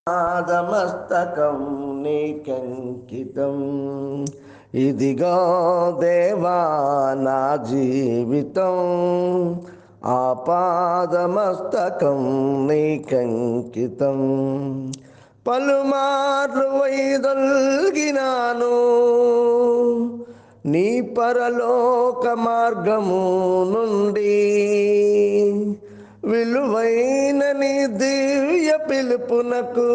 పాదమస్తకం నీకంకితం. ఇదిగో దేవా నా జీవితం, ఆపాదమస్తకం నీకంకితం. పలుమార్లు వైదొల్గినాను నీ పరలోక మార్గము నుండి, విలువైన నీ దివ్య పిలుపునకు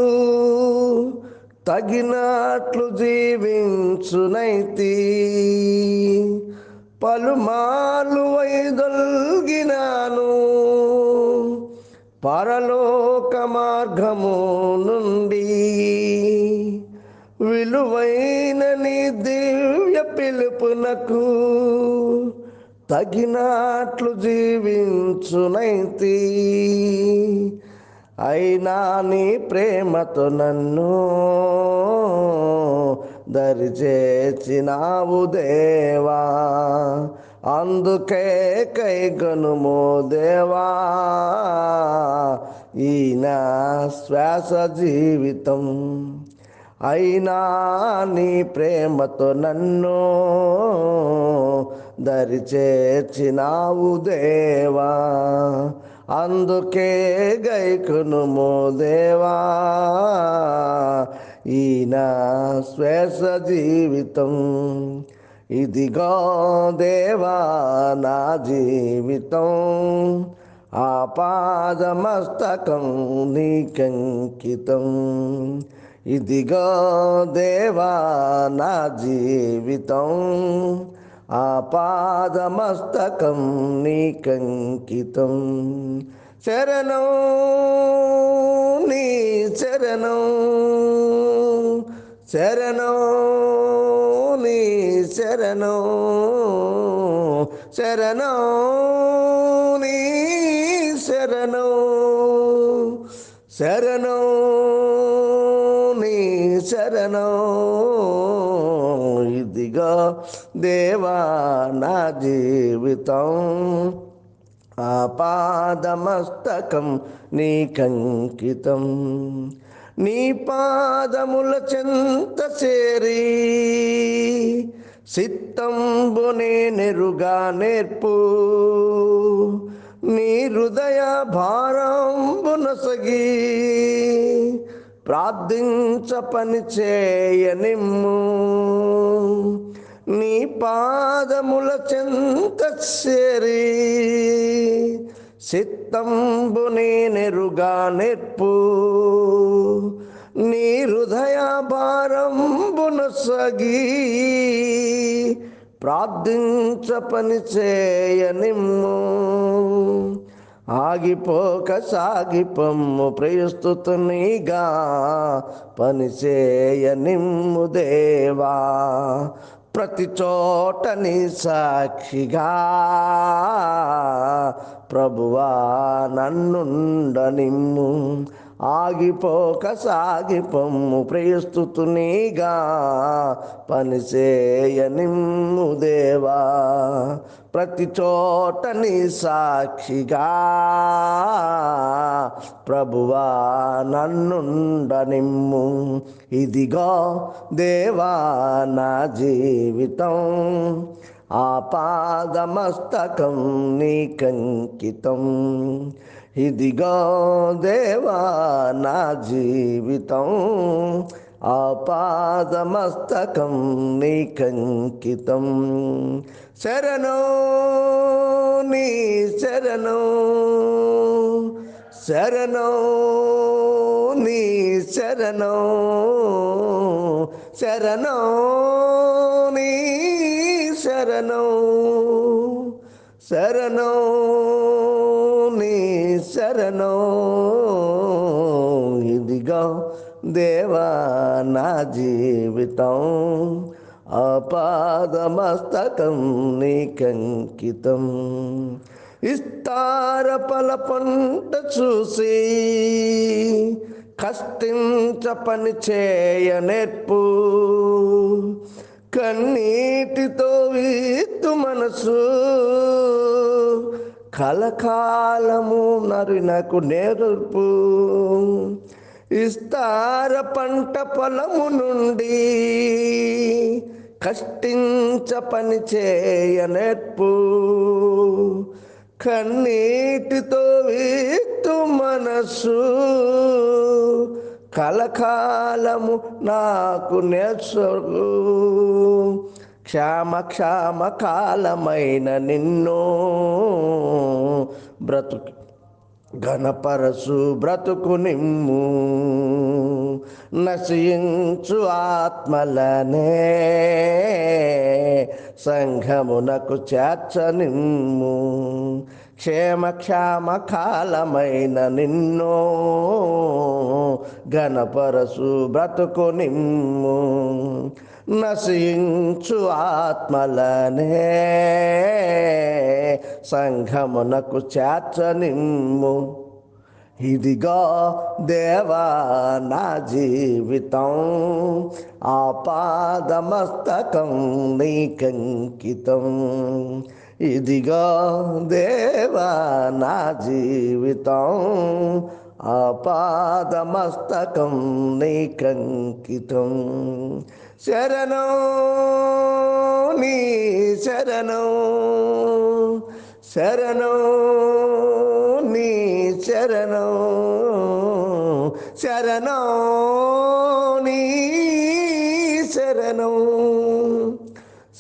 తగినట్లు జీవించునైతి. పలుమార్లు వైదొల్గినాను పరలోక మార్గము నుండి, విలువైన నీ దివ్య పిలుపునకు తగినట్లు జీవించునైతి. అయినా నీ ప్రేమతో నన్ను దరిచేర్చినావు దేవా, అందుకే కైకొనుము దేవా ఈ నా శ్వాస జీవితం. అయినా నీ ప్రేమతో నన్ను దరిచేర్చినావు దేవా, అందుకే గైకొనుము దేవా ఈ నా శ్వాస జీవితం. ఇదిగో దేవా నా జీవితం, ఆపాదమస్తకం నీకంకితం. ఇదిగో దేవా నా జీవితం, ఆపాదమస్తకం నీకంకితం. శరణం నీ శరణం, శరణం నీ శరణం, శరణం నీ శరణం, శరణం నీ శరణం. ఇదిగో దేవా నా జీవితం, ఆపాదమస్తకం నీకంకితం. నీ పాదముల చెంత చేరి చిత్తంబునే నెరుగా నేర్పు, నీ హృదయ భారంబునొసగి ప్రార్థించ పని చేయనిమ్ము. నీ పాదముల చెంత చేరి చిత్తంబునే నెరుగా నేర్పు, నీ హృదయ భారంబునొసగి ప్రార్థించ పని చేయనిమ్ము. ఆగిపోక సాగిపొమ్ము ప్రియస్తుతునిగా పని చేయనిమ్ము దేవా, ప్రతి చోట నీ సాక్షిగా ప్రభువా నన్నుండనిమ్ము. ఆగిపోక సాగిపొమ్ము ప్రియస్తుతునిగా పని చేయనిమ్ము దేవా, ప్రతి చోట నీ సాక్షిగా ప్రభువా నన్నుండనిమ్ము. ఇదిగో దేవా నా జీవితం, ఆపాదమస్తకం నీకంకితం. ఇదిగో దేవా నా జీవితం, ఆపాదమస్తకం నీకంకితం. శరణం నీ శరణం, శరణం నీ శరణం, శరణం నీ శరణం, శరణం నీ శరణం. ఇదిగో దేవా నా జీవితం, ఆపాదమస్తకం నీకంకితం. విస్తార ఫల పంట చూసి కష్టించ పని చేయ నేర్పు, కన్నీటితో విత్తు మనసు కలకాలము నరునకు నేర్పు. విస్తార పంట పొలము నుండి కష్టించ పని చేయ నేర్పు. కన్నీటితో విత్తు మనసు కలకాలము నాకు నేర్చు. క్షామ కాలమైన నిన్ను బ్రతుకు ఘనపరసు బ్రతుకు నిమ్ము. నశించు ఆత్మలనే సంఘమునకు చేర్చ నిమ్ము. క్షేమ కాలమైన నిన్ను ఘనపరసు బ్రతుకు నిమ్ము. నశించు ఆత్మలనే సంఘమునకు చేర్చ నిమ్ము. ఇదిగో దేవా నా జీవితం, ఆపాదమస్తకం నీకంకితం. ఇదిగో దేవా నా జీవితం, ఆపాదమస్తకం నీకంకితం. శరణం నీ శరణం, శరణం నీ శరణం, శరణం నీ శరణం,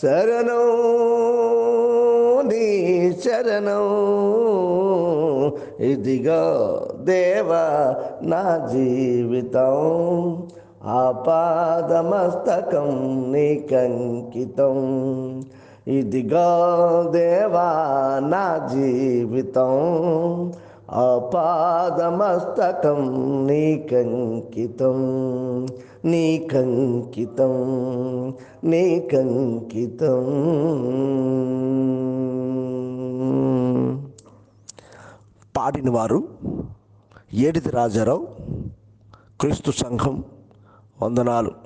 శరణం నీ శరణం. ఇదిగో దేవా నా జీవితం, ఆపాదమస్తకం నీకంకితం. ఇదిగో దేవా నా జీవితం, ఆపాదమస్తకం నీకంకితం. నీకంకితం, నీకంకితం. పాడినవారు ఏడిది రాజారావు, క్రీస్తు సంఘం. వందనాలు.